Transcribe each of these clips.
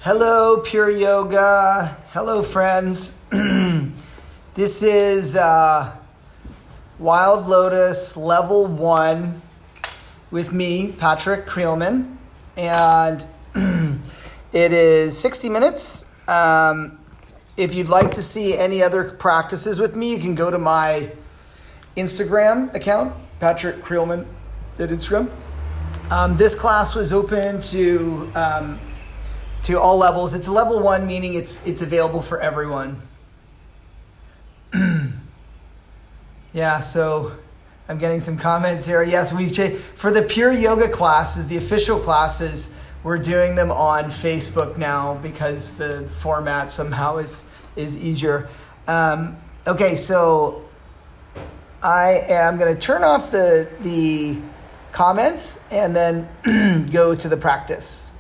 Hello, Pure Yoga. Hello, friends. This is Wildlotus Level 1 with me, Patrick Creelman. And it is 60 minutes. If you'd like to see any other practices with me, you can go to my Instagram account, Patrick Creelman at Instagram. This class was open to all levels. It's a level 1, meaning it's available for everyone. Yeah, so I'm getting some comments here. Yes, we've changed for the Pure Yoga classes, the official classes. We're doing them on Facebook now because the format somehow is easier. Okay, so I am going to turn off the comments and then go to the practice.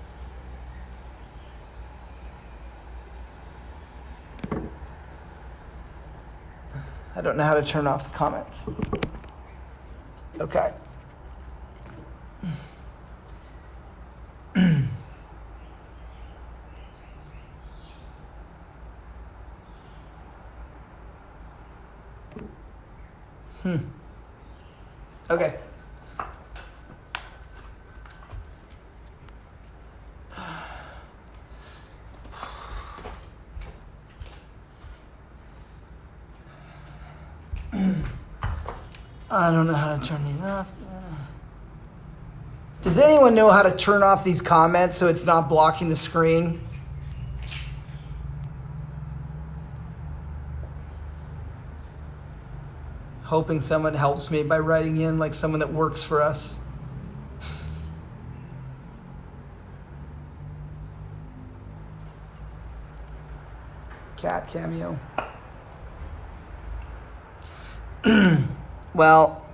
I don't know how to turn off the comments. Okay. Okay. I don't know how to turn these off. Does anyone know how to turn off these comments so it's not blocking the screen? Hoping someone helps me by writing in, like someone that works for us. Cat cameo. Well,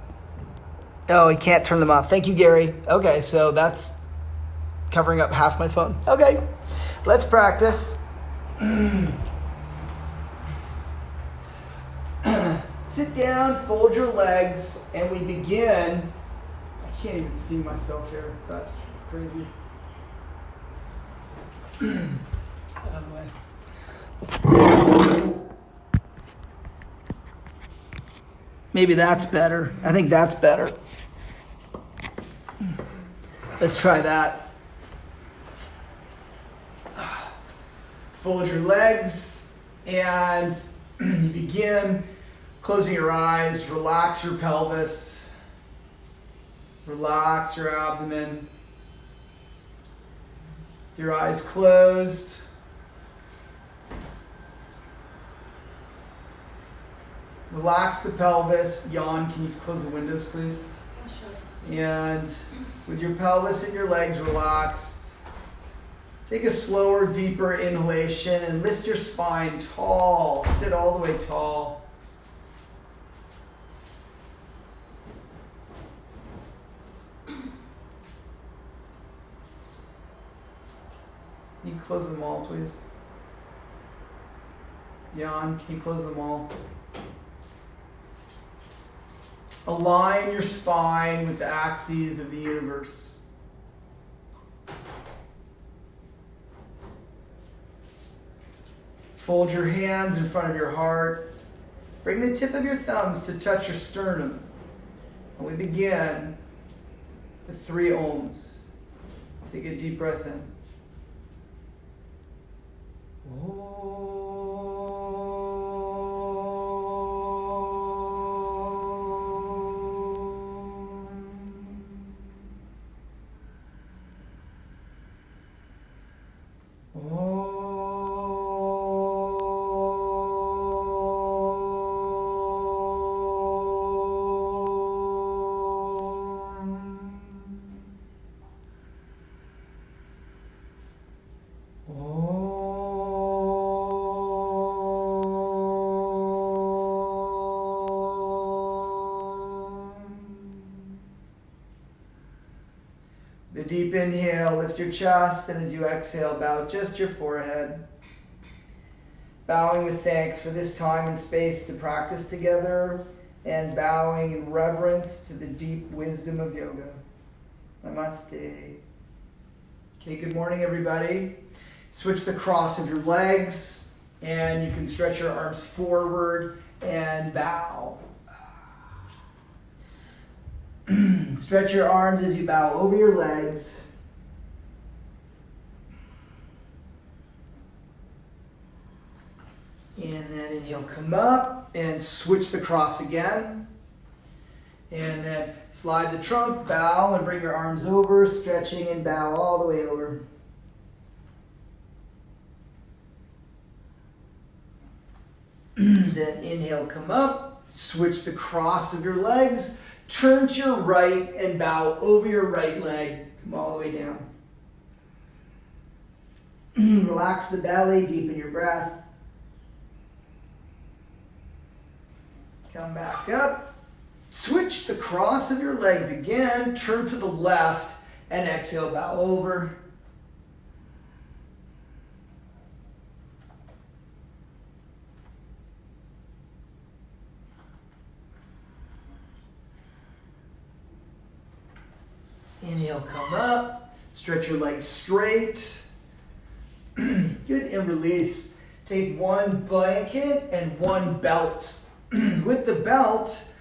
oh, he can't turn them off. Thank you, Gary. Okay, so that's covering up half my phone. Okay, let's practice. Sit down, fold your legs, and we begin. I can't even see myself here. That's crazy. Out of the way. Maybe that's better. I think that's better. Let's try that. Fold your legs and you begin closing your eyes. Relax your pelvis. Relax your abdomen. Your eyes closed. Relax the pelvis. Yawn. Can you close the windows, please? Yeah, sure. And with your pelvis and your legs relaxed, take a slower, deeper inhalation and lift your spine tall. Sit all the way tall. Can you close them all, please? Yawn. Can you close them all? Align your spine with the axes of the universe. Fold your hands in front of your heart. Bring the tip of your thumbs to touch your sternum. And we begin with 3 ohms. Take a deep breath in. The deep inhale, lift your chest, and as you exhale, bow just your forehead. Bowing with thanks for this time and space to practice together, and bowing in reverence to the deep wisdom of yoga. Namaste. Okay, good morning, everybody. Switch the cross of your legs, and you can stretch your arms forward and bow. Stretch your arms as you bow over your legs. And then inhale, come up and switch the cross again. And then slide the trunk, bow, and bring your arms over, stretching and bow all the way over. Then inhale, come up, switch the cross of your legs, turn to your right and bow over your right leg. Come all the way down. Relax the belly, deepen your breath. Come back up. Switch the cross of your legs again, turn to the left, and exhale, bow over. Inhale, come up, stretch your legs straight. Good, and release. Take one blanket and one belt. With the belt,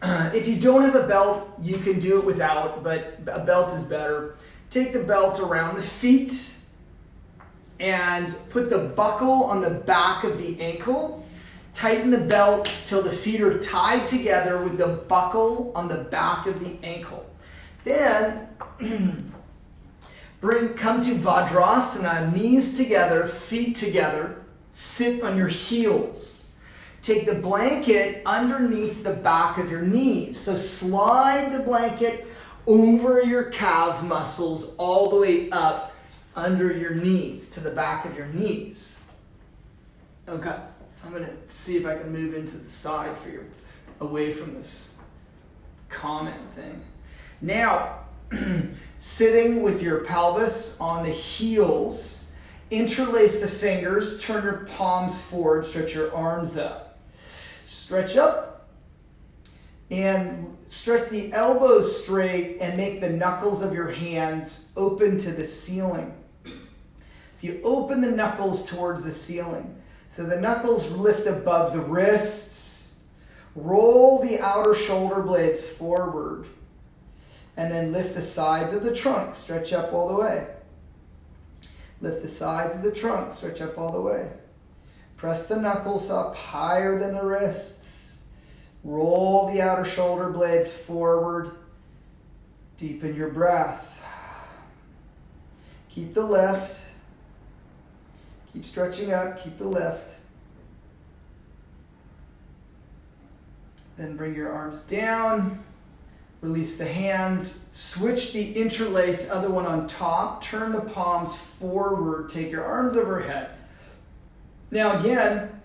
if you don't have a belt, you can do it without, but a belt is better. Take the belt around the feet and put the buckle on the back of the ankle. Tighten the belt till the feet are tied together with the buckle on the back of the ankle. Then come to Vajrasana, knees together, feet together. Sit on your heels. Take the blanket underneath the back of your knees. So slide the blanket over your calf muscles all the way up under your knees, to the back of your knees. Okay, I'm going to see if I can move into the side for you, away from this comment thing. Now, sitting with your pelvis on the heels, interlace the fingers, turn your palms forward, stretch your arms up. Stretch up and stretch the elbows straight and make the knuckles of your hands open to the ceiling. So you open the knuckles towards the ceiling. So the knuckles lift above the wrists. Roll the outer shoulder blades forward. And then lift the sides of the trunk, stretch up all the way. Lift the sides of the trunk, stretch up all the way. Press the knuckles up higher than the wrists. Roll the outer shoulder blades forward. Deepen your breath. Keep the lift. Keep stretching up, keep the lift. Then bring your arms down. Release the hands, switch the interlace, other one on top, turn the palms forward, take your arms overhead. Now again,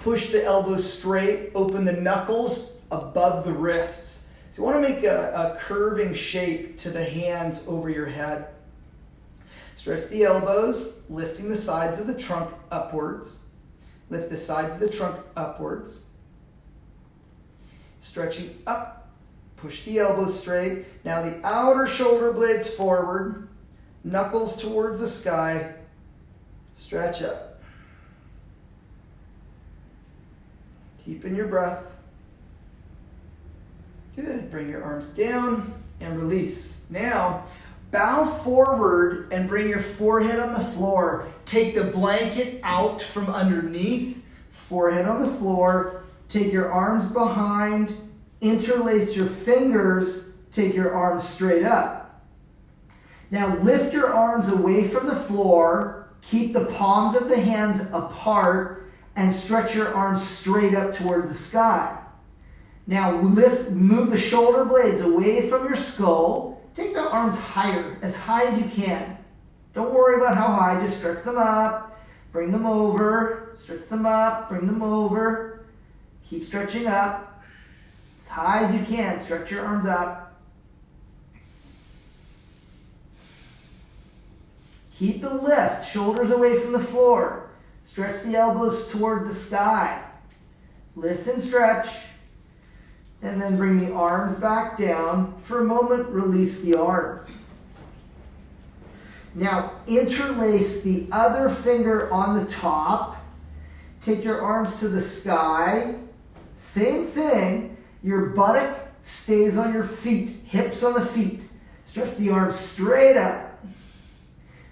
push the elbows straight, open the knuckles above the wrists. So you want to make a curving shape to the hands over your head. Stretch the elbows, lifting the sides of the trunk upwards. Lift the sides of the trunk upwards. Stretching up. Push the elbows straight. Now the outer shoulder blades forward. Knuckles towards the sky. Stretch up. Deepen your breath. Good. Bring your arms down and release. Now, bow forward and bring your forehead on the floor. Take the blanket out from underneath. Forehead on the floor. Take your arms behind. Interlace your fingers, take your arms straight up. Now lift your arms away from the floor, keep the palms of the hands apart, and stretch your arms straight up towards the sky. Now move the shoulder blades away from your skull, take the arms higher, as high as you can. Don't worry about how high, just stretch them up, bring them over, stretch them up, bring them over, keep stretching up. As high as you can, stretch your arms up. Keep the lift, shoulders away from the floor. Stretch the elbows towards the sky. Lift and stretch. And then bring the arms back down. For a moment, release the arms. Now interlace the other finger on the top. Take your arms to the sky. Same thing. Your buttock stays on your feet, hips on the feet. Stretch the arms straight up.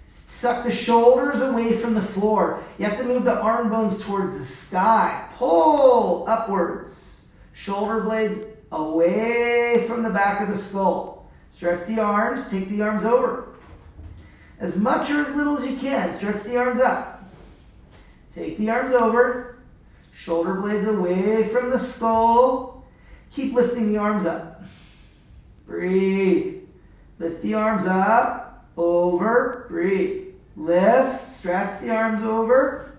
Suck the shoulders away from the floor. You have to move the arm bones towards the sky. Pull upwards. Shoulder blades away from the back of the skull. Stretch the arms, take the arms over. As much or as little as you can, stretch the arms up. Take the arms over. Shoulder blades away from the skull. Keep lifting the arms up. Breathe. Lift the arms up, over, breathe. Lift, stretch the arms over,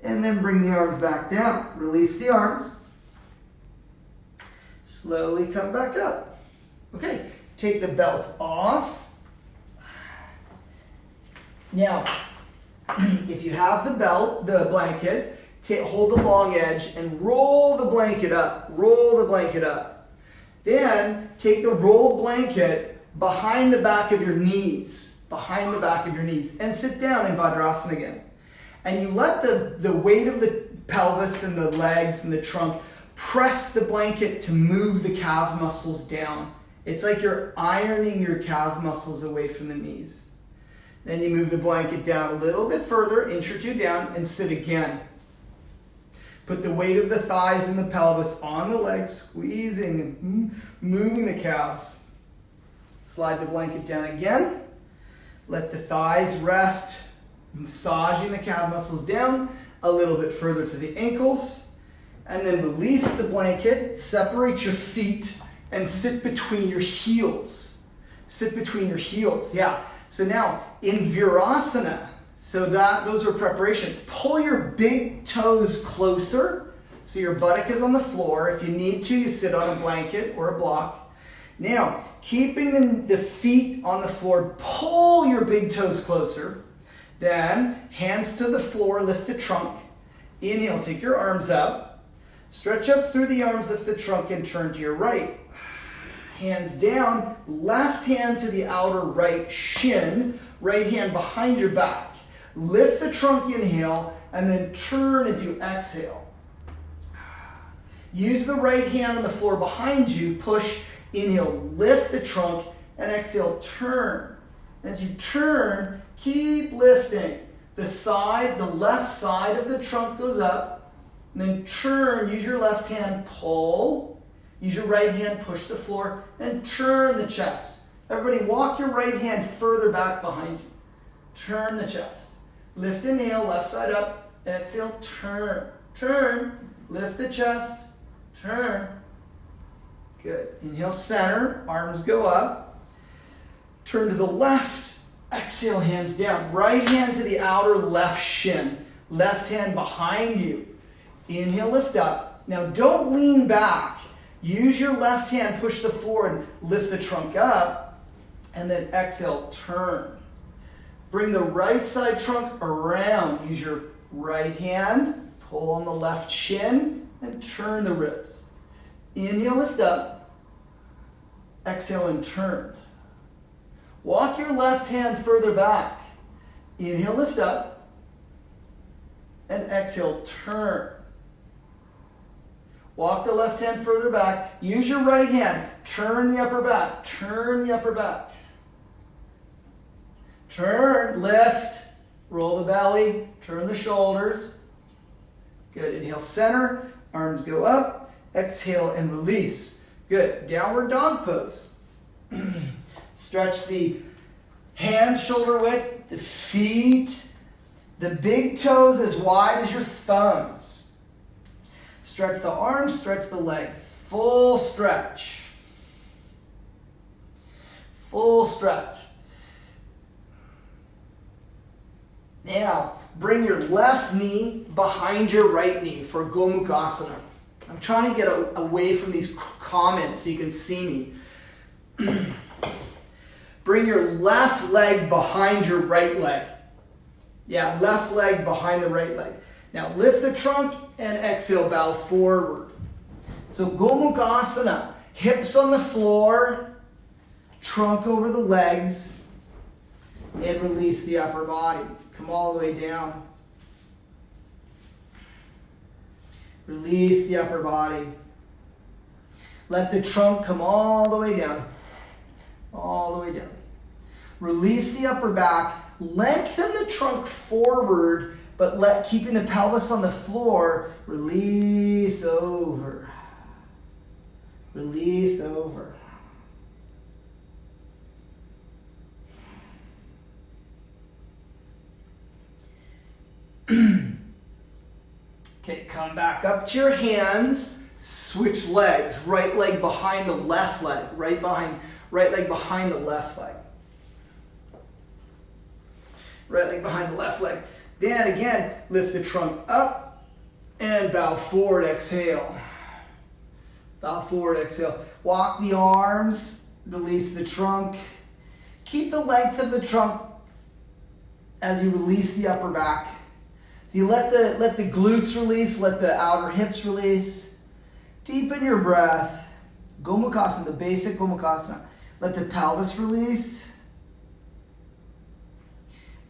and then bring the arms back down. Release the arms. Slowly come back up. Okay, take the belt off. Now, if you have the belt, the blanket, hold the long edge and roll the blanket up. Roll the blanket up. Then take the rolled blanket behind the back of your knees. Behind the back of your knees. And sit down in Vajrasana again. And you let the weight of the pelvis and the legs and the trunk press the blanket to move the calf muscles down. It's like you're ironing your calf muscles away from the knees. Then you move the blanket down a little bit further, inch or two down, and sit again. Put the weight of the thighs and the pelvis on the legs, squeezing and moving the calves. Slide the blanket down again. Let the thighs rest, massaging the calf muscles down a little bit further to the ankles. And then release the blanket, separate your feet, and sit between your heels. Sit between your heels, yeah. So now, in Virasana, those are preparations. Pull your big toes closer, so your buttock is on the floor. If you need to, you sit on a blanket or a block. Now, keeping the feet on the floor, pull your big toes closer. Then, hands to the floor, lift the trunk. Inhale, take your arms up. Stretch up through the arms, lift the trunk, and turn to your right. Hands down, left hand to the outer right shin, right hand behind your back. Lift the trunk, inhale, and then turn as you exhale. Use the right hand on the floor behind you, push, inhale, lift the trunk, and exhale, turn. As you turn, keep lifting. The left side of the trunk goes up, and then turn, use your left hand, pull. Use your right hand, push the floor, and turn the chest. Everybody walk your right hand further back behind you. Turn the chest. Lift, inhale, left side up. Exhale, turn. Turn. Lift the chest. Turn. Good. Inhale, center. Arms go up. Turn to the left. Exhale, hands down. Right hand to the outer left shin. Left hand behind you. Inhale, lift up. Now don't lean back. Use your left hand, push the floor and lift the trunk up. And then exhale, turn. Bring the right side trunk around. Use your right hand, pull on the left shin, and turn the ribs. Inhale, lift up. Exhale and turn. Walk your left hand further back. Inhale, lift up. And exhale, turn. Walk the left hand further back. Use your right hand. Turn the upper back. Turn the upper back. Turn, lift, roll the belly, turn the shoulders. Good. Inhale, center. Arms go up. Exhale and release. Good. Downward dog pose. Stretch the hands shoulder width, the feet, the big toes as wide as your thumbs. Stretch the arms, stretch the legs. Full stretch. Full stretch. Now, bring your left knee behind your right knee for Gomukhasana. I'm trying to get away from these comments so you can see me. Bring your left leg behind your right leg. Yeah, left leg behind the right leg. Now lift the trunk and exhale, bow forward. So Gomukhasana, hips on the floor, trunk over the legs. and release the upper body. Come all the way down. Release the upper body. Let the trunk come all the way down. All the way down. Release the upper back. Lengthen the trunk forward, but keeping the pelvis on the floor. Release over. Release over. Okay, come back up to your hands. Switch legs. Right leg behind the left leg. Right leg behind the left leg. Right leg behind the left leg. Then again, lift the trunk up and bow forward, exhale. Bow forward, exhale. Walk the arms, release the trunk. Keep the length of the trunk as you release the upper back. So you let the glutes release, let the outer hips release. Deepen your breath. Gomukhasana, the basic Gomukhasana. Let the pelvis release.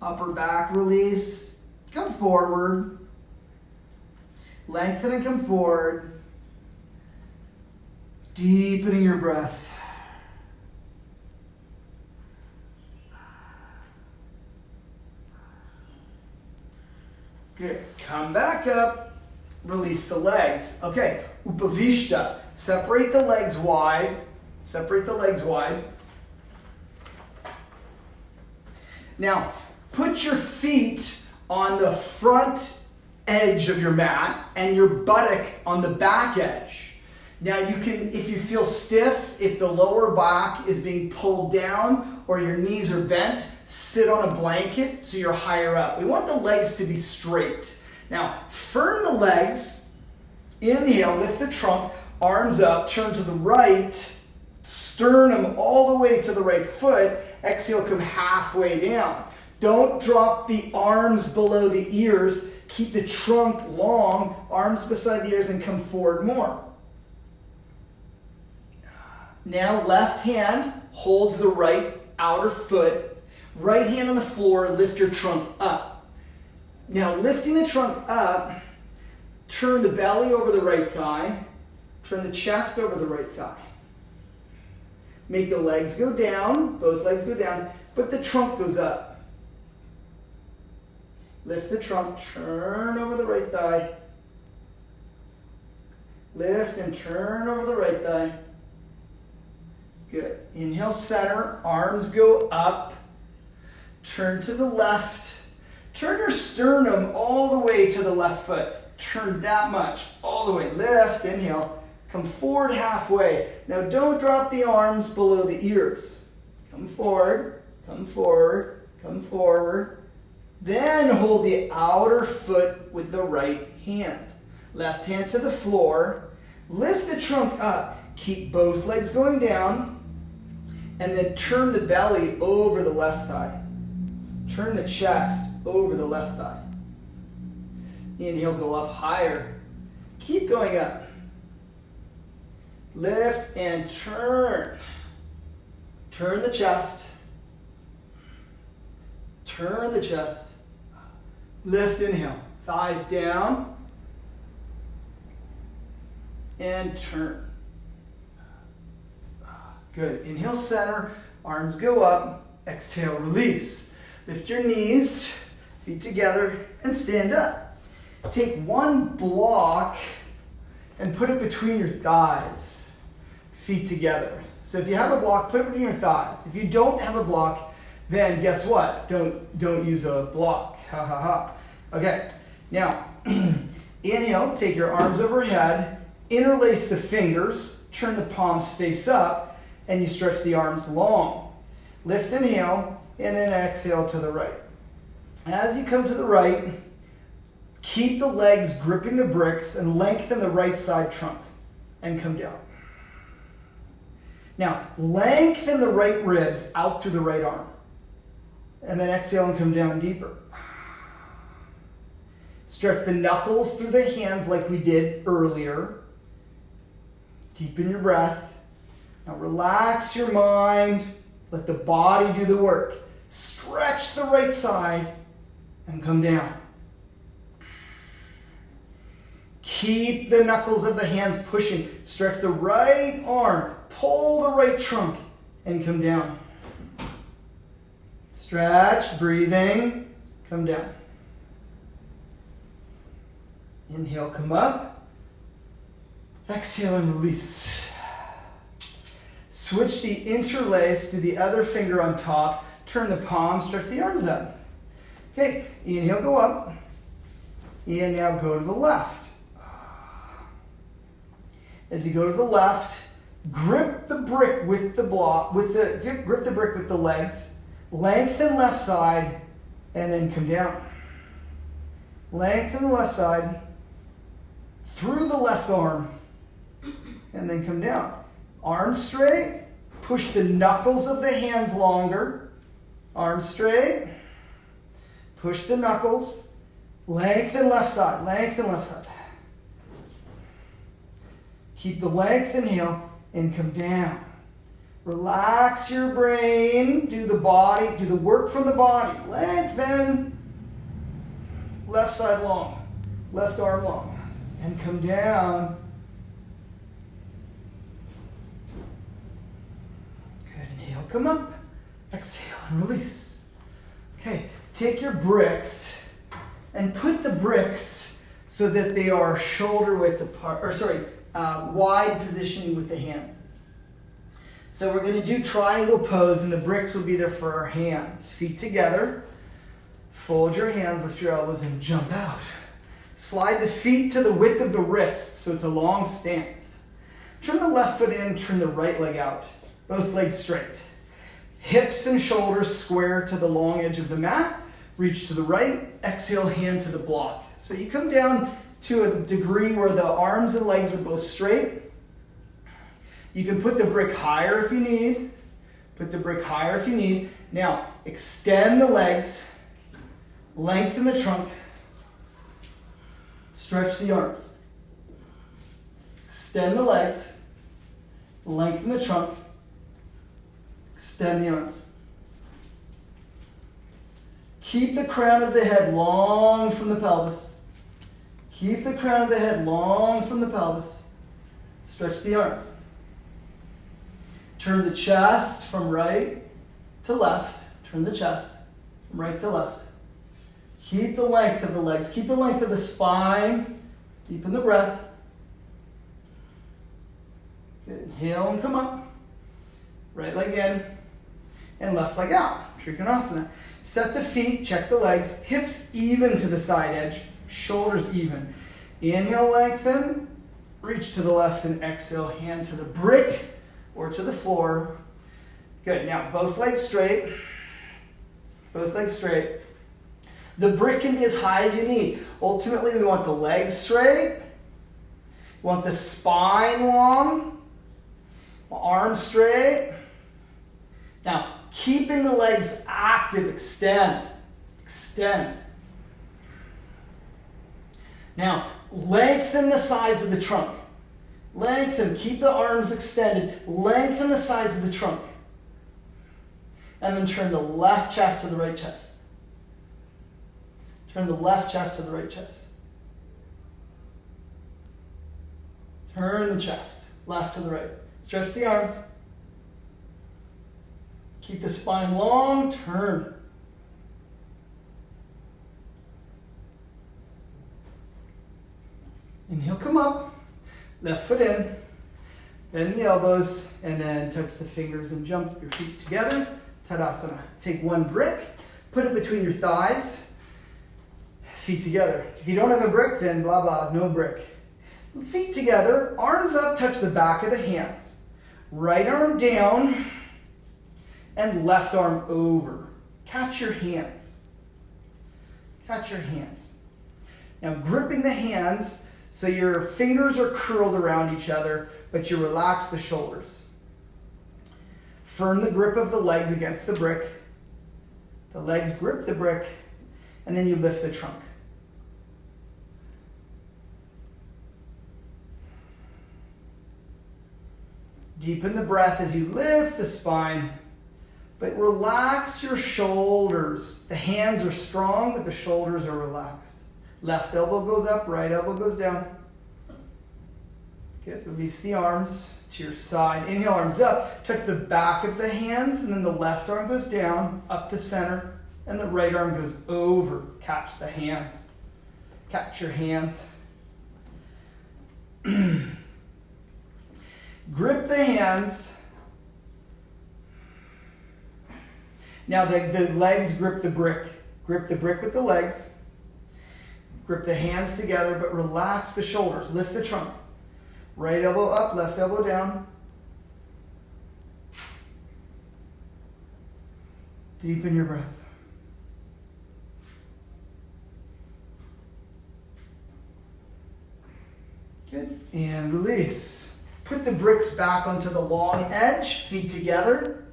Upper back release. Come forward. Lengthen and come forward. Deepening your breath. Good. Come back up. Release the legs. Okay. Upavishta. Separate the legs wide. Separate the legs wide. Now, put your feet on the front edge of your mat and your buttock on the back edge. Now you can, if you feel stiff, if the lower back is being pulled down or your knees are bent, sit on a blanket so you're higher up. We want the legs to be straight. Now, firm the legs. Inhale, lift the trunk, arms up, turn to the right, sternum all the way to the right foot. Exhale, come halfway down. Don't drop the arms below the ears. Keep the trunk long, arms beside the ears, and come forward more. Now, left hand holds the right outer foot. Right hand on the floor, lift your trunk up. Now, lifting the trunk up, turn the belly over the right thigh. Turn the chest over the right thigh. Make the legs go down, both legs go down, but the trunk goes up. Lift the trunk, turn over the right thigh. Lift and turn over the right thigh. Good. Inhale, center, arms go up. Turn to the left. Turn your sternum all the way to the left foot. Turn that much, all the way. Lift, inhale, come forward halfway. Now don't drop the arms below the ears. Come forward, come forward, come forward. Then hold the outer foot with the right hand. Left hand to the floor. Lift the trunk up. Keep both legs going down. And then turn the belly over the left thigh. Turn the chest over the left thigh. Inhale, go up higher. Keep going up. Lift and turn. Turn the chest. Turn the chest. Lift, inhale. Thighs down. And turn. Good. Inhale, center. Arms go up. Exhale, release. Lift your knees, feet together, and stand up. Take one block and put it between your thighs. Feet together. So if you have a block, put it between your thighs. If you don't have a block, then guess what? Don't use a block. Ha ha ha. Okay. Now, inhale, take your arms overhead, interlace the fingers, turn the palms face up, and you stretch the arms long. Lift, inhale, and then exhale to the right. As you come to the right, keep the legs gripping the bricks and lengthen the right side trunk and come down. Now, lengthen the right ribs out through the right arm. And then exhale and come down deeper. Stretch the knuckles through the hands like we did earlier. Deepen your breath. Now relax your mind. Let the body do the work. Stretch the right side and come down. Keep the knuckles of the hands pushing. Stretch the right arm. Pull the right trunk and come down. Stretch, breathing, come down. Inhale, come up. Exhale and release. Switch the interlace to the other finger on top. Turn the palm, stretch the arms up. Okay, inhale, go up. And now go to the left. As you go to the left, grip the brick with the block, grip the brick with the legs. Lengthen left side, and then come down. Lengthen the left side, through the left arm, and then come down. Arms straight, push the knuckles of the hands longer. Arms straight, push the knuckles, lengthen left side, lengthen left side. Keep the length, inhale, and come down. Relax your brain, do the work from the body. Lengthen, left side long, left arm long, and come down. Good, inhale, come up. Exhale and release. Okay, take your bricks and put the bricks so that they are shoulder width apart, wide positioning with the hands. So we're going to do triangle pose, and the bricks will be there for our hands. Feet together. Fold your hands, lift your elbows, and jump out. Slide the feet to the width of the wrist, so it's a long stance. Turn the left foot in, turn the right leg out. Both legs straight. Hips and shoulders square to the long edge of the mat. Reach to the right. Exhale, hand to the block. So you come down to a degree where the arms and legs are both straight. You can put the brick higher if you need. Put the brick higher if you need. Now, extend the legs. Lengthen the trunk. Stretch the arms. Extend the legs. Lengthen the trunk. Extend the arms. Keep the crown of the head long from the pelvis. Keep the crown of the head long from the pelvis. Stretch the arms. Turn the chest from right to left. Turn the chest from right to left. Keep the length of the legs. Keep the length of the spine. Deepen the breath. Good. Inhale and come up. Right leg in and left leg out. Trikonasana. Set the feet, check the legs, hips even to the side edge, shoulders even. Inhale, lengthen, reach to the left, and exhale, hand to the brick or to the floor. Good. Now both legs straight. Both legs straight. The brick can be as high as you need. Ultimately, we want the legs straight. We want the spine long. Arms straight. Now, keeping the legs active, extend. Extend. Now, lengthen the sides of the trunk. Lengthen, keep the arms extended. Lengthen the sides of the trunk. And then turn the left chest to the right chest. Turn the left chest to the right chest. Turn the chest, left to the right. Stretch the arms. Keep the spine long, turn. Inhale, come up. Left foot in. Bend the elbows, and then touch the fingers and jump your feet together. Tadasana. Take one brick, put it between your thighs. Feet together. If you don't have a brick, then blah, blah, no brick. Feet together, arms up, touch the back of the hands. Right arm down, and left arm over. Catch your hands. Catch your hands. Now gripping the hands so your fingers are curled around each other, but you relax the shoulders. Firm the grip of the legs against the brick. The legs grip the brick, and then you lift the trunk. Deepen the breath as you lift the spine. But relax your shoulders. The hands are strong, but the shoulders are relaxed. Left elbow goes up, right elbow goes down. Good. Release the arms to your side. Inhale, arms up. Touch the back of the hands, and then the left arm goes down, up the center, and the right arm goes over. Catch the hands. Catch your hands. Grip the hands. Now the legs grip the brick. Grip the brick with the legs. Grip the hands together, but relax the shoulders. Lift the trunk. Right elbow up, left elbow down. Deepen your breath. Good. And release. Put the bricks back onto the long edge, feet together.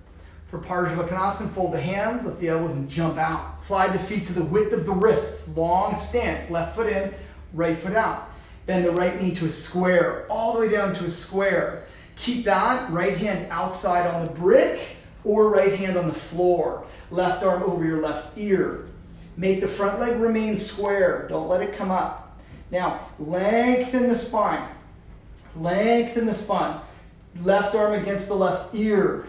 For Parsvakonasana, fold the hands, lift the elbows, and jump out. Slide the feet to the width of the wrists. Long stance. Left foot in, right foot out. Bend the right knee to a square, all the way down to a square. Keep that right hand outside on the brick or right hand on the floor. Left arm over your left ear. Make the front leg remain square. Don't let it come up. Now, lengthen the spine. Lengthen the spine. Left arm against the left ear.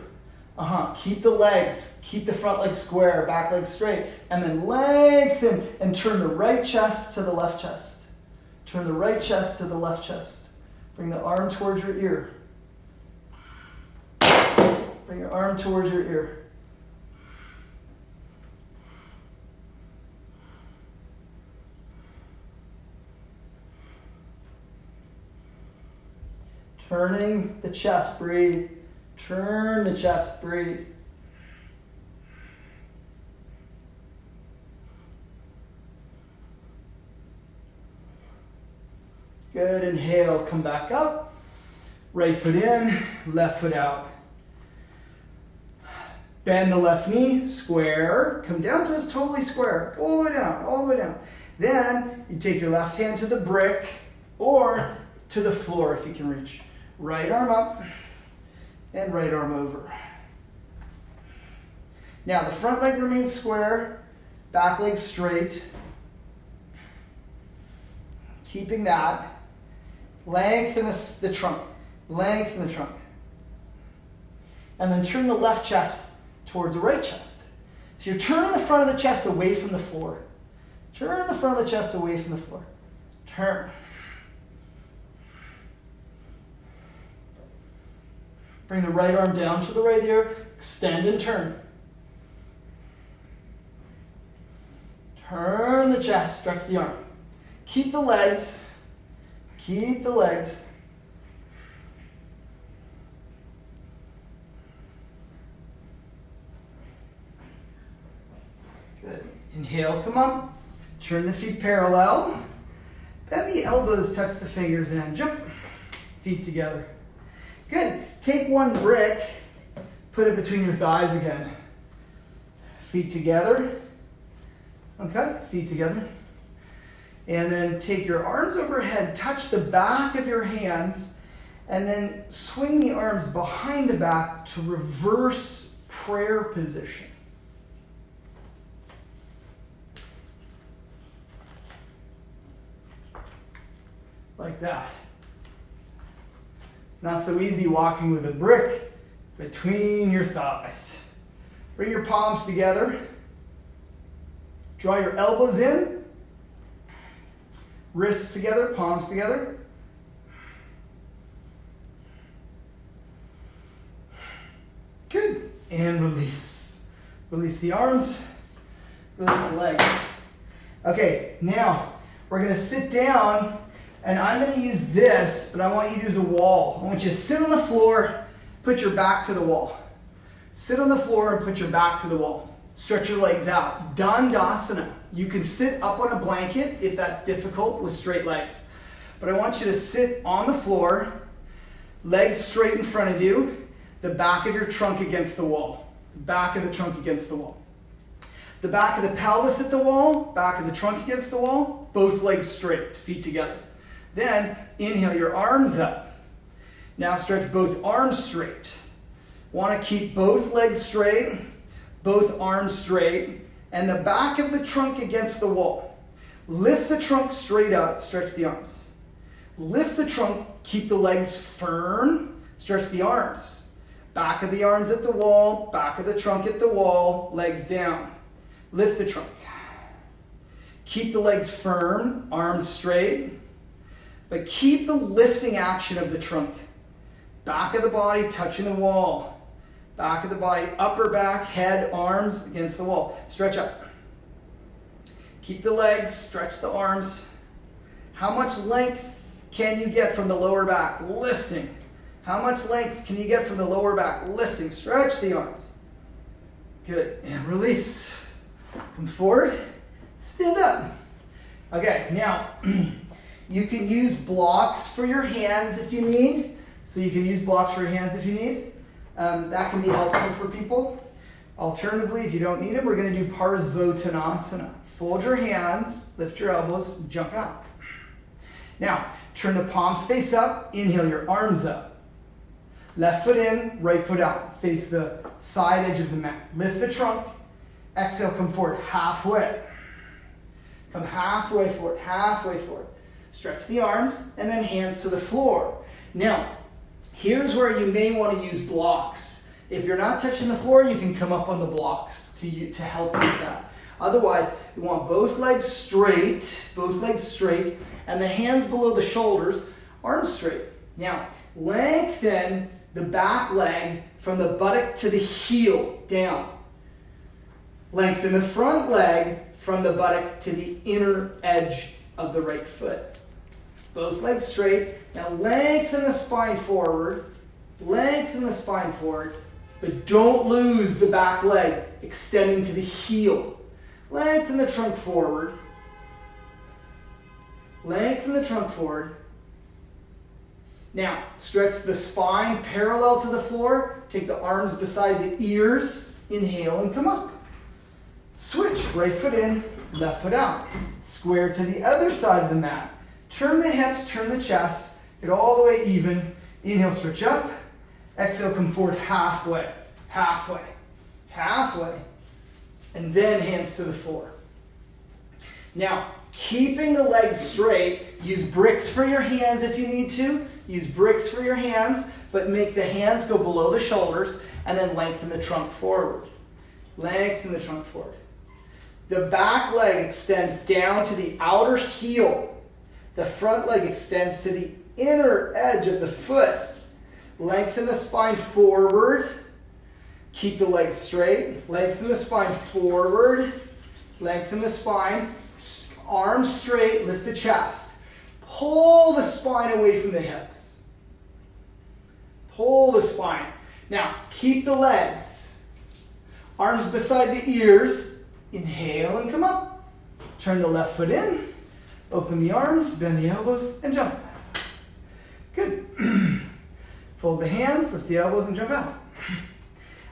Keep the legs. Keep the front leg square, back leg straight. And then lengthen and turn the right chest to the left chest. Turn the right chest to the left chest. Bring the arm towards your ear. Bring your arm towards your ear. Turning the chest, breathe. Turn the chest, breathe. Good, inhale, come back up. Right foot in, left foot out. Bend the left knee, square. Come down to this totally square. Go all the way down, all the way down. Then you take your left hand to the brick or to the floor if you can reach. Right arm up and right arm over. Now the front leg remains square, back leg straight. Keeping that. Lengthen the trunk. Lengthen the trunk. And then turn the left chest towards the right chest. So you're turning the front of the chest away from the floor. Turn the front of the chest away from the floor. Turn. Bring the right arm down to the right ear. Extend and turn. Turn the chest. Stretch the arm. Keep the legs. Keep the legs. Good. Inhale, come up. Turn the feet parallel. Bend the elbows, touch the fingers and jump. Feet together. Good. Take one brick, put it between your thighs again. Feet together. Okay, feet together. And then take your arms overhead, touch the back of your hands, and then swing the arms behind the back to reverse prayer position. Like that. It's not so easy walking with a brick between your thighs. Bring your palms together. Draw your elbows in. Wrists together, palms together. Good. And release. Release the arms. Release the legs. Okay, now we're going to sit down, and I'm going to use this, but I want you to use a wall. I want you to sit on the floor, put your back to the wall. Sit on the floor and put your back to the wall. Stretch your legs out. Dandasana. You can sit up on a blanket if that's difficult with straight legs. But I want you to sit on the floor, legs straight in front of you, the back of your trunk against the wall. Back of the trunk against the wall. The back of the pelvis at the wall, back of the trunk against the wall, both legs straight, feet together. Then inhale your arms up. Now stretch both arms straight. Want to keep both legs straight. both arms straight, and the back of the trunk against the wall. Lift the trunk straight up, stretch the arms. Lift the trunk, keep the legs firm, stretch the arms. Back of the arms at the wall, back of the trunk at the wall, legs down. Lift the trunk. Keep the legs firm, arms straight, but keep the lifting action of the trunk. Back of the body touching the wall. Back of the body, upper back, head, arms against the wall. Stretch up. Keep the legs, stretch the arms. How much length can you get from the lower back? Lifting. How much length can you get from the lower back? Lifting. Stretch the arms. Good. And release. Come forward. Stand up. Okay, now you can use blocks for your hands if you need. So you can use blocks for your hands if you need. That can be helpful for people. Alternatively, if you don't need them, we're going to do Parsvottanasana. Fold your hands, lift your elbows, jump out. Now, turn the palms face up, inhale your arms up. Left foot in, right foot out. Face the side edge of the mat. Lift the trunk, exhale, come forward, halfway. Come halfway forward, halfway forward. Stretch the arms, and then hands to the floor. Now, here's where you may want to use blocks. If you're not touching the floor, you can come up on the blocks to help with that. Otherwise, you want both legs straight, and the hands below the shoulders, arms straight. Now, lengthen the back leg from the buttock to the heel, down. Lengthen the front leg from the buttock to the inner edge of the right foot. Both legs straight. Now lengthen the spine forward, but don't lose the back leg extending to the heel. Lengthen the trunk forward. Now stretch the spine parallel to the floor. Take the arms beside the ears. Inhale and come up. Switch, right foot in, left foot out. Square to the other side of the mat. Turn the hips, turn the chest. Get all the way even. Inhale, stretch up. Exhale, come forward halfway. And then hands to the floor. Now, keeping the legs straight, use bricks for your hands if you need to. Use bricks for your hands, but make the hands go below the shoulders and then lengthen the trunk forward. The back leg extends down to the outer heel. The front leg extends to the inner edge of the foot. Lengthen the spine forward. Keep the legs straight. Lengthen the spine forward. Lengthen the spine. Arms straight. Lift the chest. Pull the spine away from the hips. Pull the spine. Now, keep the legs. Arms beside the ears. Inhale and come up. Turn the left foot in. Open the arms, bend the elbows, and jump. Good. Fold the hands, lift the elbows, and jump out.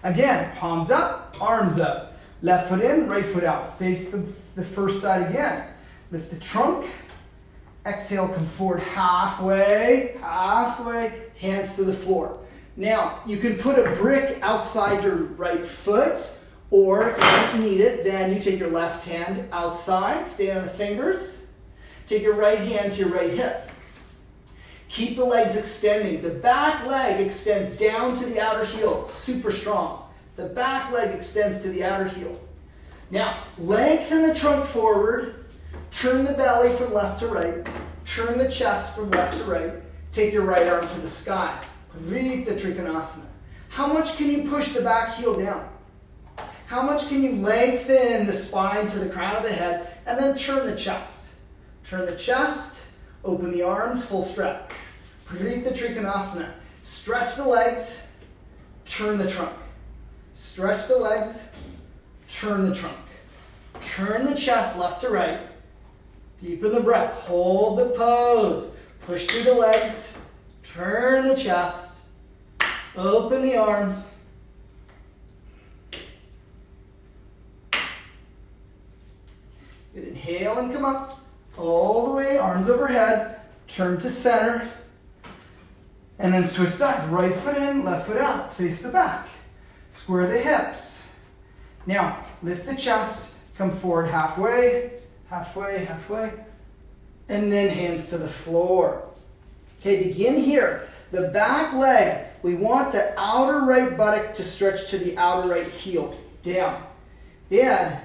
Again, palms up, arms up. Left foot in, right foot out. Face the first side again. Lift the trunk. Exhale, come forward halfway. Hands to the floor. Now, you can put a brick outside your right foot, or if you don't need it, then you take your left hand outside, stay on the fingers. Take your right hand to your right hip. Keep the legs extending. The back leg extends down to the outer heel, super strong. The back leg extends to the outer heel. Now, lengthen the trunk forward, turn the belly from left to right, turn the chest from left to right, take your right arm to the sky. Parita Trikonasana. How much can you push the back heel down? How much can you lengthen the spine to the crown of the head and then turn the chest? Turn the chest, open the arms, full stretch. Parita Trikonasana. Stretch the legs, turn the trunk. Stretch the legs, turn the trunk. Turn the chest left to right. Deepen the breath. Hold the pose. Push through the legs. Turn the chest. Open the arms. Good. Inhale and come up. All the way, arms overhead. Turn to center. And then switch sides. Right foot in, left foot out. Face the back. Square the hips. Now, lift the chest, come forward halfway, halfway, halfway, and then hands to the floor. Okay, begin here. The back leg, we want the outer right buttock to stretch to the outer right heel. Down. Then,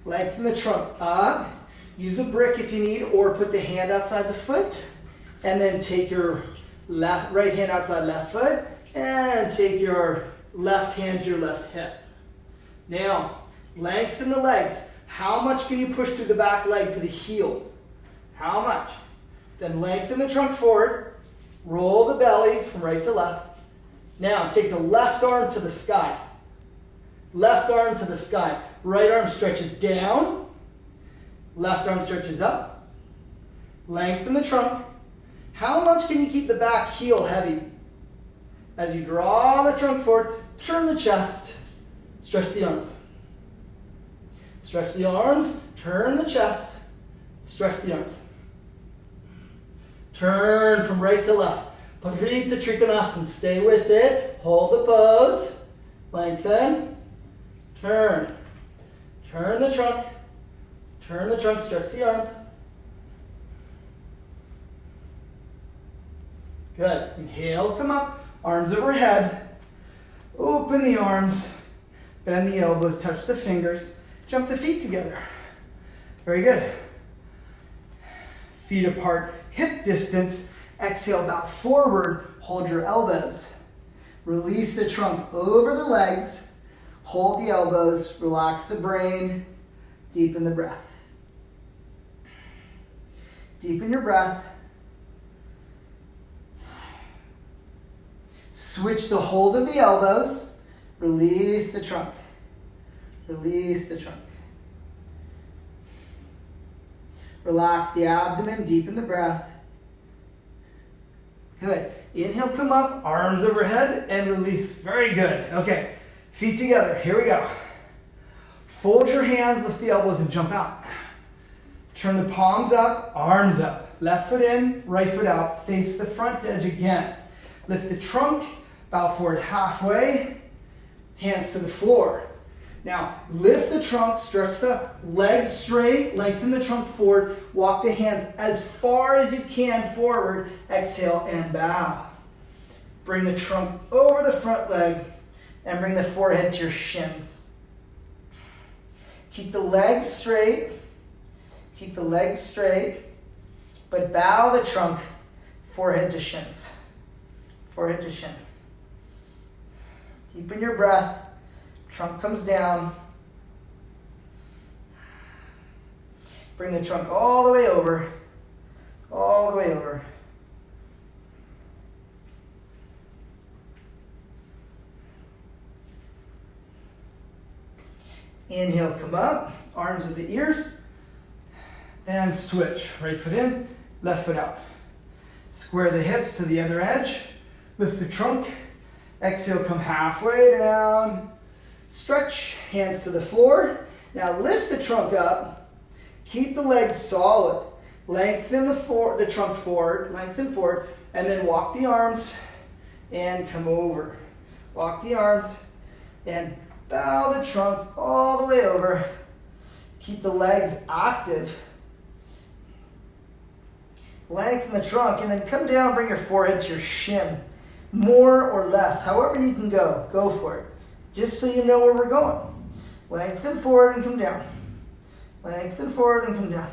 lengthen the trunk up. Use a brick if you need, or put the hand outside the foot. And then take your right hand outside left foot, and take your left hand to your left hip. Now, lengthen the legs. How much can you push through the back leg to the heel? How much? Then lengthen the trunk forward. Roll the belly from right to left. Now, take the left arm to the sky. Left arm to the sky. Right arm stretches down. Left arm stretches up. Lengthen the trunk. How much can you keep the back heel heavy? As you draw the trunk forward, turn the chest. Stretch the arms. Stretch the arms. Turn the chest. Stretch the arms. Turn from right to left. Parita Trikonasana. Stay with it. Hold the pose. Lengthen. Turn. Turn the trunk. Turn the trunk. Stretch the arms. Good. Inhale, come up. Arms overhead. Open the arms. Bend the elbows. Touch the fingers. Jump the feet together. Very good. Feet apart. Hip distance. Exhale, bow forward. Hold your elbows. Release the trunk over the legs. Hold the elbows. Relax the brain. Deepen the breath. Deepen your breath. Switch the hold of the elbows. Release the trunk. Release the trunk. Relax the abdomen, deepen the breath. Good. Inhale, come up, arms overhead, and release. Very good. Okay, feet together. Here we go. Fold your hands, lift the elbows, and jump out. Turn the palms up, arms up. Left foot in, right foot out. Face the front edge again. Lift the trunk, bow forward halfway, hands to the floor. Now, lift the trunk, stretch the legs straight, lengthen the trunk forward, walk the hands as far as you can forward, exhale and bow. Bring the trunk over the front leg and bring the forehead to your shins. Keep the legs straight, but bow the trunk, forehead to shins. Forehead to shin. Deepen your breath. Trunk comes down. Bring the trunk all the way over. All the way over. Inhale, come up. Arms at the ears. And switch. Right foot in, left foot out. Square the hips to the other edge. Lift the trunk. Exhale, come halfway down. Stretch, hands to the floor. Now lift the trunk up. Keep the legs solid. Lengthen the trunk forward, lengthen forward, and then walk the arms and come over. Walk the arms and bow the trunk all the way over. Keep the legs active. Lengthen the trunk and then come down, bring your forehead to your shin. More or less, however you can go for it. Just so you know where we're going. Lengthen forward and come down. Lengthen forward and come down.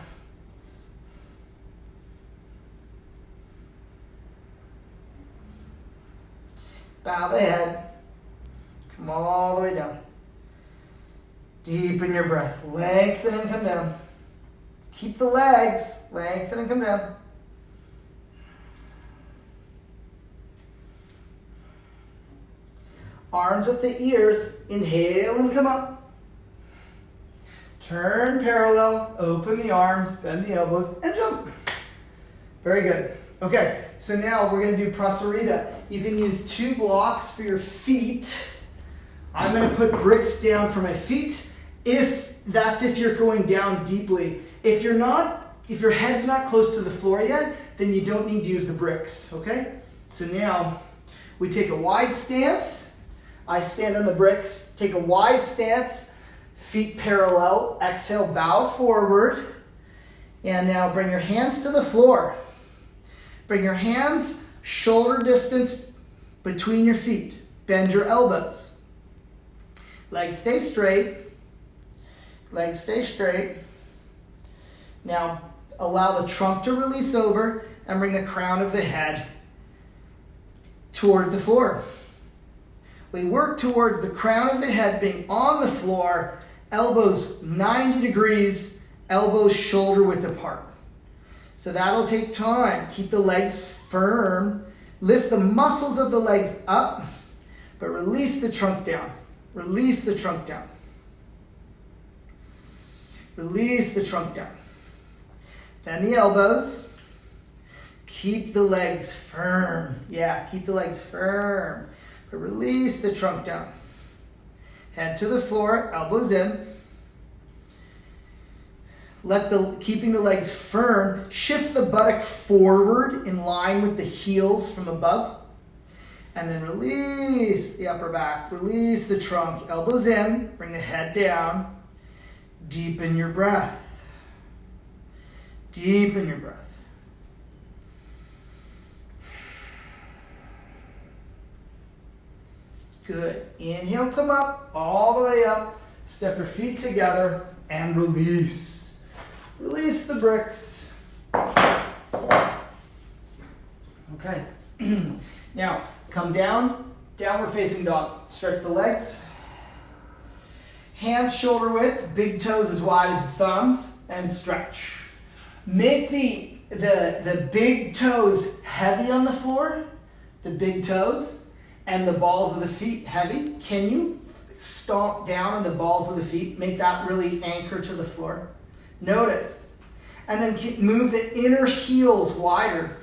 Bow the head. Come all the way down. Deepen your breath. Lengthen and come down. Keep the legs. Lengthen and come down. Arms at the ears. Inhale and come up. Turn parallel. Open the arms. Bend the elbows and jump. Very good. Okay, so now we're going to do Prasarita. You can use 2 blocks for your feet. I'm going to put bricks down for my feet. If you're going down deeply. If your head's not close to the floor yet, then you don't need to use the bricks. Okay? So now we take a wide stance. I stand on the bricks, take a wide stance, feet parallel. Exhale, bow forward. And now bring your hands to the floor. Bring your hands shoulder distance between your feet. Bend your elbows. Legs stay straight. Legs stay straight. Now allow the trunk to release over and bring the crown of the head towards the floor. We work towards the crown of the head being on the floor, elbows 90 degrees, elbows shoulder width apart. So that'll take time. Keep the legs firm. Lift the muscles of the legs up, but release the trunk down. Release the trunk down. Release the trunk down. Bend the elbows. Keep the legs firm. Yeah, keep the legs firm. But release the trunk down. Head to the floor, elbows in. Keeping the legs firm, shift the buttock forward in line with the heels from above. And then release the upper back, release the trunk, elbows in, bring the head down. Deepen your breath. Deepen your breath. Good. Inhale, come up, all the way up. Step your feet together and release. Release the bricks. Okay. Now, come down, downward facing dog. Stretch the legs. Hands shoulder width, big toes as wide as the thumbs, and stretch. Make the big toes heavy on the floor, the big toes, and the balls of the feet heavy. Can you stomp down on the balls of the feet? Make that really anchor to the floor. Notice. And then move the inner heels wider.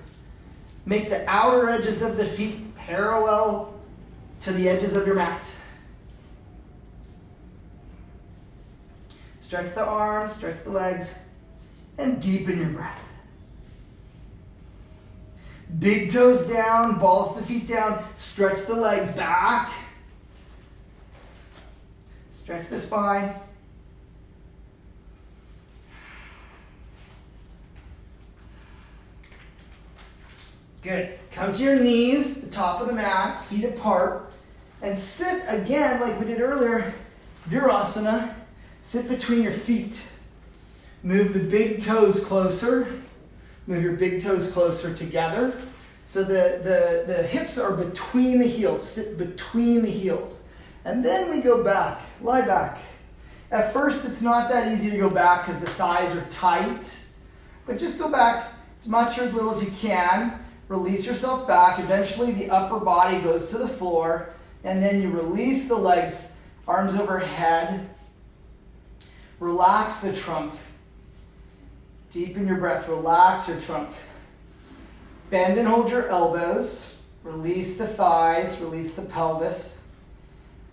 Make the outer edges of the feet parallel to the edges of your mat. Stretch the arms, stretch the legs, and deepen your breath. Big toes down, balls of the feet down, stretch the legs back. Stretch the spine. Good. Come to your knees, the top of the mat, feet apart, and sit again like we did earlier, Virasana. Sit between your feet. Move the big toes closer. Move your big toes closer together. So the hips are between the heels. Sit between the heels. And then we go back. Lie back. At first, it's not that easy to go back because the thighs are tight. But just go back as much or as little as you can. Release yourself back. Eventually, the upper body goes to the floor. And then you release the legs, arms overhead. Relax the trunk. Deepen your breath. Relax your trunk. Bend and hold your elbows. Release the thighs. Release the pelvis.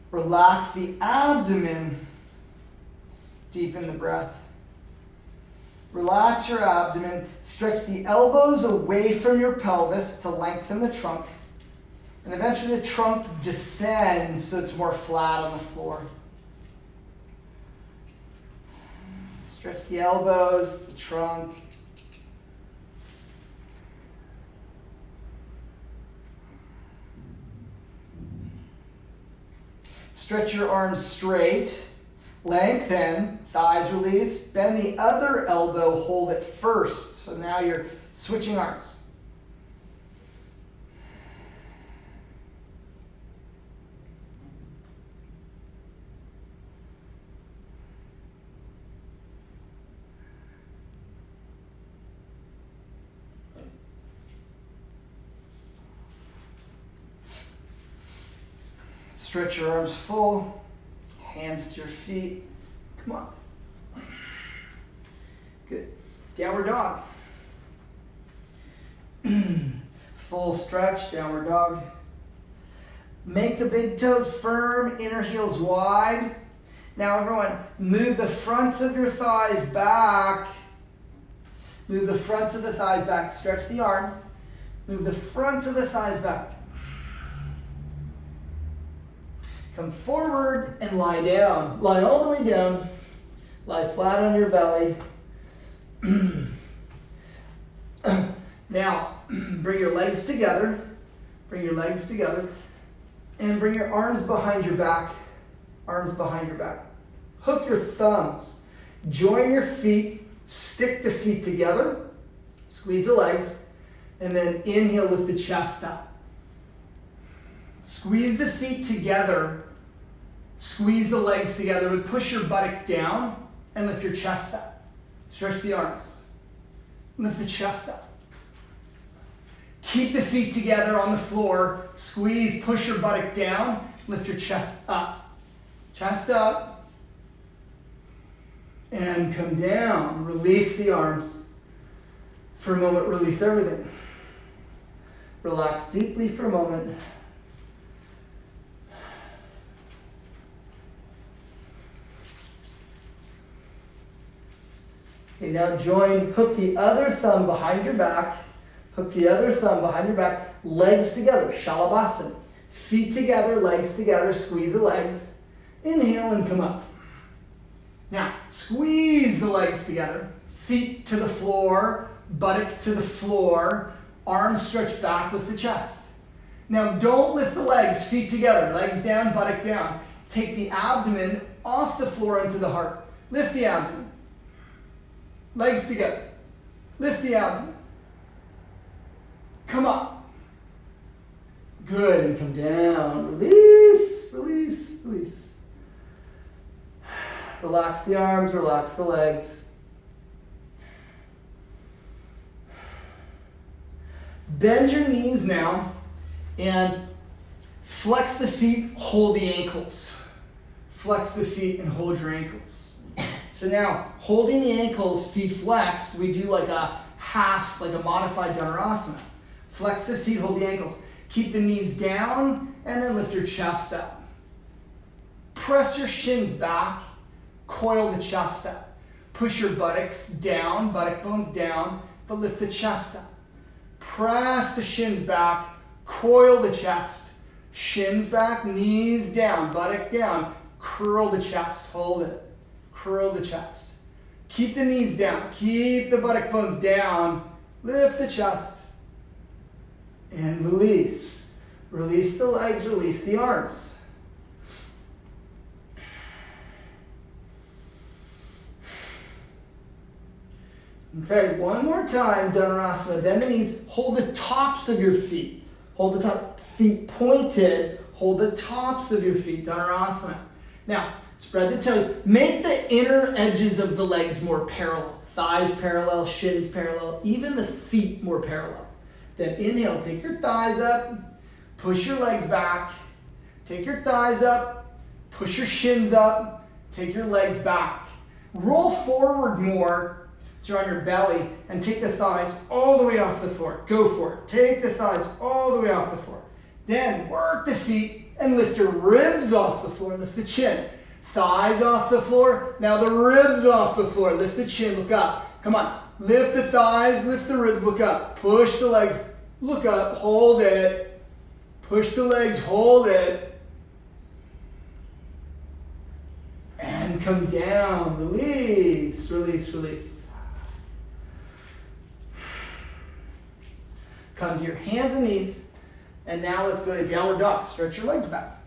Relax the abdomen. Deepen the breath. Relax your abdomen. Stretch the elbows away from your pelvis to lengthen the trunk. And eventually the trunk descends so it's more flat on the floor. Stretch the elbows, the trunk. Stretch your arms straight. Lengthen, thighs release. Bend the other elbow, hold it first. So now you're switching arms. Stretch your arms full, hands to your feet. Come on. Good. Downward dog. Full stretch, downward dog. Make the big toes firm, inner heels wide. Now everyone, move the fronts of your thighs back. Move the fronts of the thighs back. Stretch the arms. Move the fronts of the thighs back. Come forward and lie down. Lie all the way down. Lie flat on your belly. Now, bring your legs together. Bring your legs together. And bring your arms behind your back. Arms behind your back. Hook your thumbs. Join your feet. Stick the feet together. Squeeze the legs. And then inhale, lift the chest up. Squeeze the feet together. Squeeze the legs together. But push your buttock down and lift your chest up. Stretch the arms. Lift the chest up. Keep the feet together on the floor. Squeeze, push your buttock down. Lift your chest up. Chest up. And come down. Release the arms. For a moment, release everything. Relax deeply for a moment. Okay, now join, hook the other thumb behind your back. Hook the other thumb behind your back. Legs together, Shalabhasana. Feet together, legs together, squeeze the legs. Inhale and come up. Now, squeeze the legs together. Feet to the floor, buttock to the floor. Arms stretch back, lift the chest. Now, don't lift the legs, feet together, legs down, buttock down. Take the abdomen off the floor into the heart. Lift the abdomen. Legs together. Lift the abdomen. Come up. Good, and come down. Release, release, release. Relax the arms, relax the legs. Bend your knees now and flex the feet, hold the ankles. Flex the feet and hold your ankles. So now, holding the ankles, feet flexed, we do like a half, like a modified Dhanurasana. Flex the feet, hold the ankles. Keep the knees down and then lift your chest up. Press your shins back, coil the chest up. Push your buttocks down, buttock bones down, but lift the chest up. Press the shins back, coil the chest. Shins back, knees down, buttock down. Curl the chest, hold it. Curl the chest. Keep the knees down, keep the buttock bones down. Lift the chest. And release. Release the legs, release the arms. Okay, one more time, Dhanurasana. Bend the knees, hold the tops of your feet. Hold the top, feet pointed, hold the tops of your feet, Dhanurasana. Now, spread the toes. Make the inner edges of the legs more parallel. Thighs parallel, shins parallel, even the feet more parallel. Then inhale, take your thighs up, push your legs back, take your thighs up, push your shins up, take your legs back. Roll forward more. So you're on your belly, and take the thighs all the way off the floor. Go for it. Take the thighs all the way off the floor. Then work the feet and lift your ribs off the floor. Lift the chin. Thighs off the floor. Now the ribs off the floor. Lift the chin. Look up. Come on. Lift the thighs. Lift the ribs. Look up. Push the legs. Look up. Hold it. Push the legs. Hold it. And come down. Release. Release. Release. Come to your hands and knees, and now let's go to downward dog. Stretch your legs back.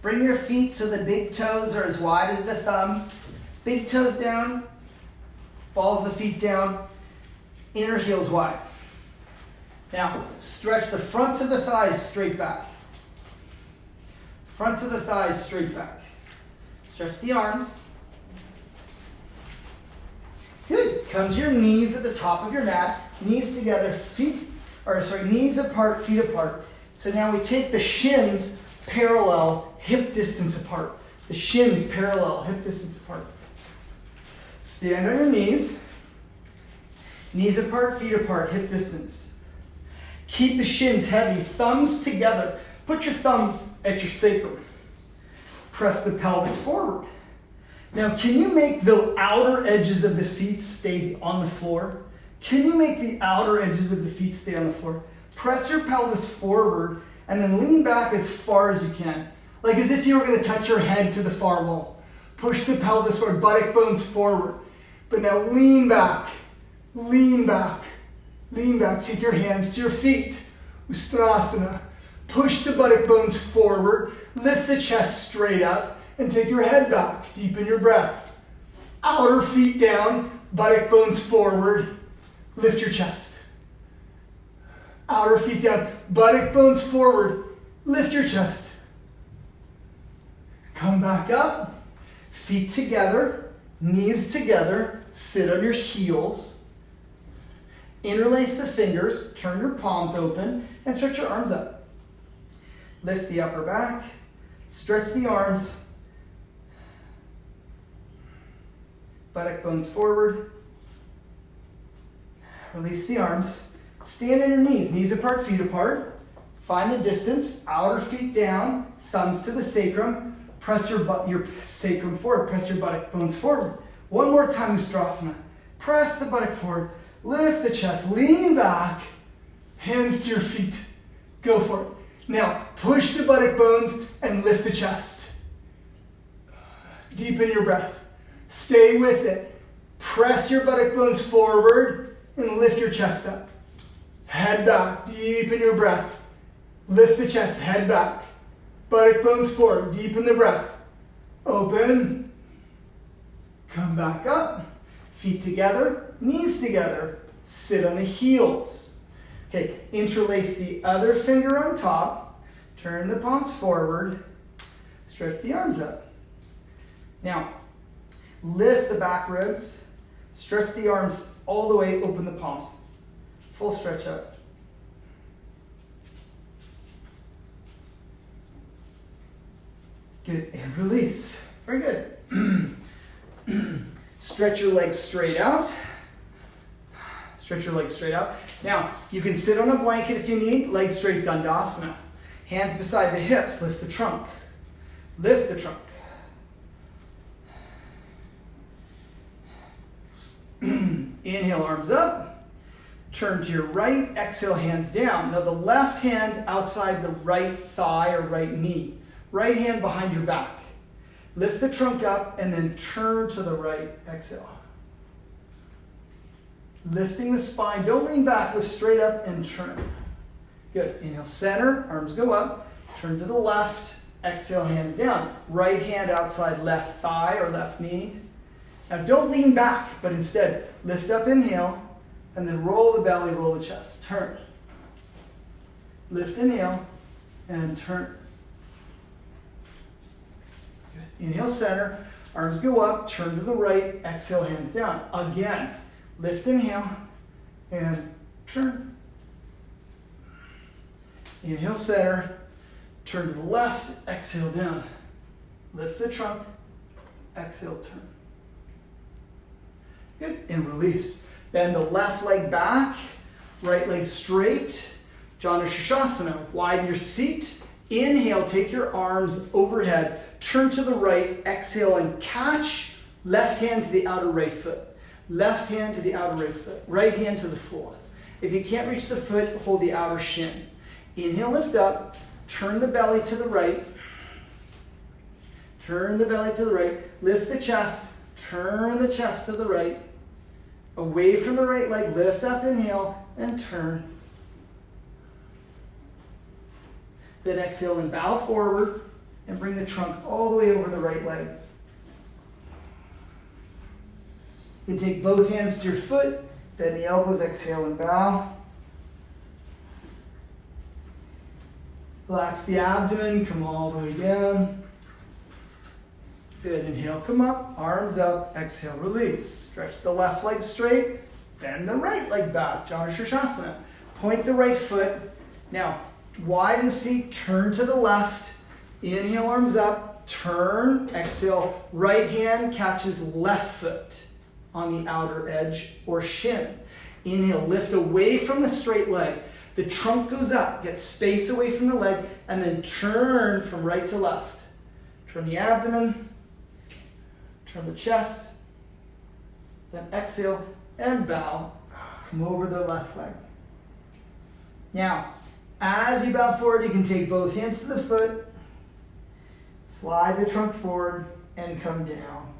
Bring your feet so the big toes are as wide as the thumbs. Big toes down, balls of the feet down, inner heels wide. Now, stretch the fronts of the thighs straight back. Fronts of the thighs straight back. Stretch the arms. Good. Come to your knees at the top of your mat. Knees together, knees apart, feet apart. So now we take the shins parallel, hip distance apart. The shins parallel, hip distance apart. Stand on your knees. Knees apart, feet apart, hip distance. Keep the shins heavy, thumbs together. Put your thumbs at your sacrum. Press the pelvis forward. Now, can you make the outer edges of the feet stay on the floor? Can you make the outer edges of the feet stay on the floor? Press your pelvis forward And then lean back as far as you can. Like as if you were going to touch your head to the far wall. Push the pelvis forward, buttock bones forward. But now lean back, lean back, lean back. Take your hands to your feet. Ustrasana. Push the buttock bones forward. Lift the chest straight up and take your head back. Deepen your breath. Outer feet down, buttock bones forward. Lift your chest. Outer feet down, buttock bones forward. Lift your chest. Come back up. Feet together, knees together. Sit on your heels. Interlace the fingers. Turn your palms open and stretch your arms up. Lift the upper back. Stretch the arms. Buttock bones forward. Release the arms. Stand on your knees. Knees apart, feet apart. Find the distance. Outer feet down. Thumbs to the sacrum. Press your sacrum forward. Press your buttock bones forward. One more time, Ustrasana. Press the buttock forward. Lift the chest. Lean back. Hands to your feet. Go for it. Now, push the buttock bones and lift the chest. Deepen your breath. Stay with it. Press your buttock bones forward and lift your chest up. Head back. Deepen your breath. Lift the chest. Head back. Buttock bones forward. Deepen the breath. Open. Come back up. Feet together. Knees together. Sit on the heels. Okay, interlace the other finger on top. Turn the palms forward. Stretch the arms up. Now, lift the back ribs. Stretch the arms all the way. Open the palms. Full stretch up. Good, and release. Very good. Stretch your legs straight out. Stretch your legs straight out. Now, you can sit on a blanket if you need. Legs straight, Dandasana. Hands beside the hips. Lift the trunk. Lift the trunk. Inhale, arms up. Turn to your right. Exhale, hands down. Now the left hand outside the right thigh or right knee. Right hand behind your back. Lift the trunk up and then turn to the right. Exhale. Lifting the spine. Don't lean back. Lift straight up and turn. Good. Inhale, center. Arms go up. Turn to the left. Exhale, hands down. Right hand outside left thigh or left knee. Now don't lean back, but instead lift up, inhale, and then roll the belly, roll the chest. Turn. Lift, inhale, and turn. Good. Inhale, center. Arms go up. Turn to the right. Exhale, hands down. Again. Lift, inhale, and turn. Inhale, center. Turn to the left. Exhale, down. Lift the trunk. Exhale, turn. Good. And release. Bend the left leg back. Right leg straight. Janu Shirshasana. Widen your seat. Inhale. Take your arms overhead. Turn to the right. Exhale and catch. Left hand to the outer right foot. Left hand to the outer right foot. Right hand to the floor. If you can't reach the foot, hold the outer shin. Inhale, lift up. Turn the belly to the right. Turn the belly to the right. Lift the chest. Turn the chest to the right. Away from the right leg. Lift up, inhale, and turn. Then exhale and bow forward and bring the trunk all the way over the right leg. You can take both hands to your foot, bend the elbows, exhale and bow. Relax the abdomen, come all the way down. Good, inhale, come up, arms up, exhale, release. Stretch the left leg straight, bend the right leg back, Janu Shirshasana. Point the right foot. Now, widen seat, turn to the left. Inhale, arms up, turn, exhale, right hand catches left foot on the outer edge or shin. Inhale, lift away from the straight leg. The trunk goes up, get space away from the leg, and then turn from right to left. Turn the abdomen, turn the chest, then exhale and bow. Come over the left leg. Now, As you bow forward, you can take both hands to the foot, slide the trunk forward, and come down.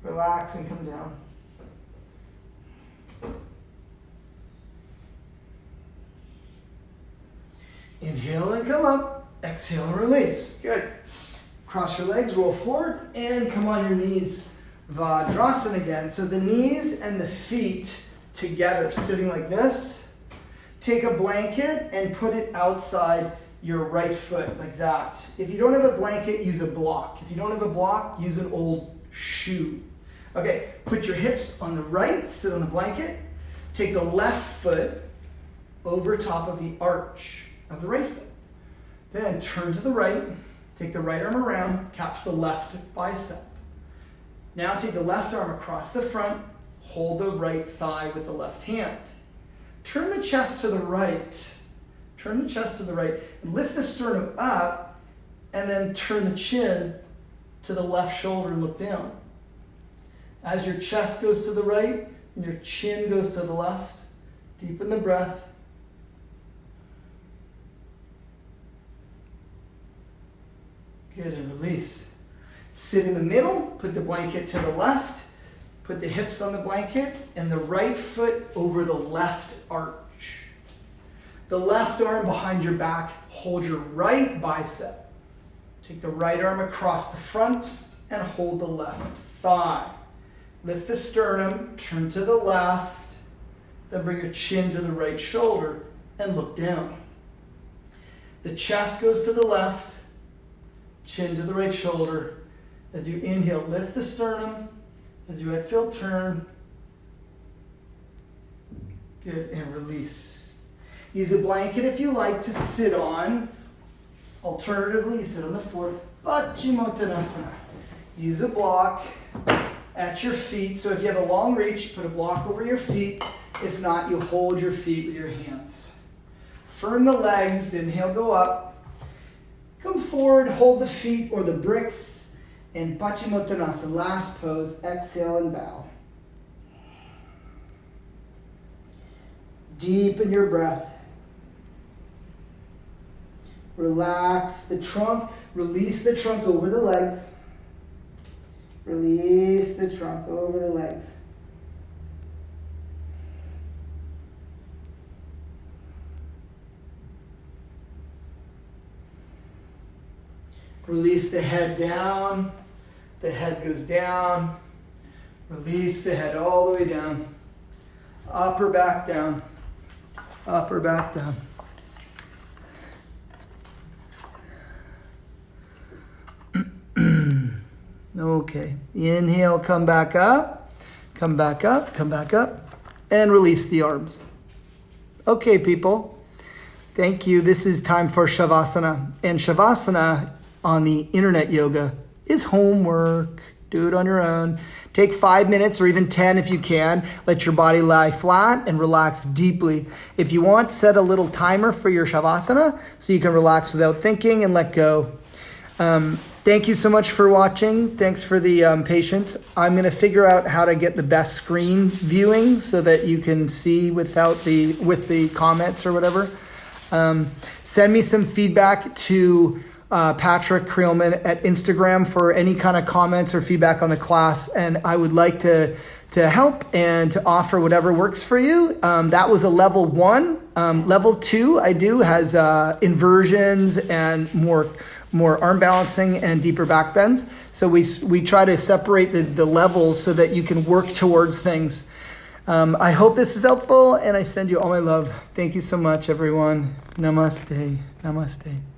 Relax and come down. Inhale and come up. Exhale and release. Good. Cross your legs, roll forward, and come on your knees. Vajrasana again. So the knees and the feet together, sitting like this. Take a blanket and put it outside your right foot, like that. If you don't have a blanket, use a block. If you don't have a block, use an old shoe. Okay, put your hips on the right, sit on the blanket. Take the left foot over top of the arch of the right foot. Then turn to the right, take the right arm around, catch the left bicep. Now take the left arm across the front, hold the right thigh with the left hand. Turn the chest to the right. Turn the chest to the right and lift the sternum up, and then turn the chin to the left shoulder and look down. As your chest goes to the right and your chin goes to the left, deepen the breath. Good, and release. Sit in the middle, put the blanket to the left, put the hips on the blanket, and the right foot over the left arch. The left arm behind your back, hold your right bicep. Take the right arm across the front and hold the left thigh. Lift the sternum, turn to the left, then bring your chin to the right shoulder and look down. The chest goes to the left, chin to the right shoulder. As you inhale, lift the sternum. As you exhale, turn. Good, and release. Use a blanket if you like to sit on. Alternatively, you sit on the floor. Paschimottanasana. Use a block at your feet. So if you have a long reach, put a block over your feet. If not, you hold your feet with your hands. Firm the legs. Inhale, go up. Come forward, hold the feet or the bricks. And Paschimottanasana, last pose. Exhale and bow. Deepen your breath. Relax the trunk. Release the trunk over the legs. Release the trunk over the legs. Release the head down. The head goes down. Release the head all the way down. Upper back down. Upper back down. Okay. Inhale, come back up. Come back up. Come back up. And release the arms. Okay, people. Thank you. This is time for Shavasana. And Shavasana on the internet yoga is homework. Do it on your own. Take 5 minutes or even 10 if you can. Let your body lie flat and relax deeply. If you want, set a little timer for your Shavasana so you can relax without thinking and let go. Thank you so much for watching. Thanks for the patience. I'm going to figure out how to get the best screen viewing so that you can see with the comments or whatever. Send me some feedback to Patrick Creelman at Instagram for any kind of comments or feedback on the class. And I would like to help and to offer whatever works for you. That was a level 1. Level 2 I do has inversions and more arm balancing and deeper back bends. So we try to separate the levels so that you can work towards things. I hope this is helpful, and I send you all my love. Thank you so much, everyone. Namaste. Namaste.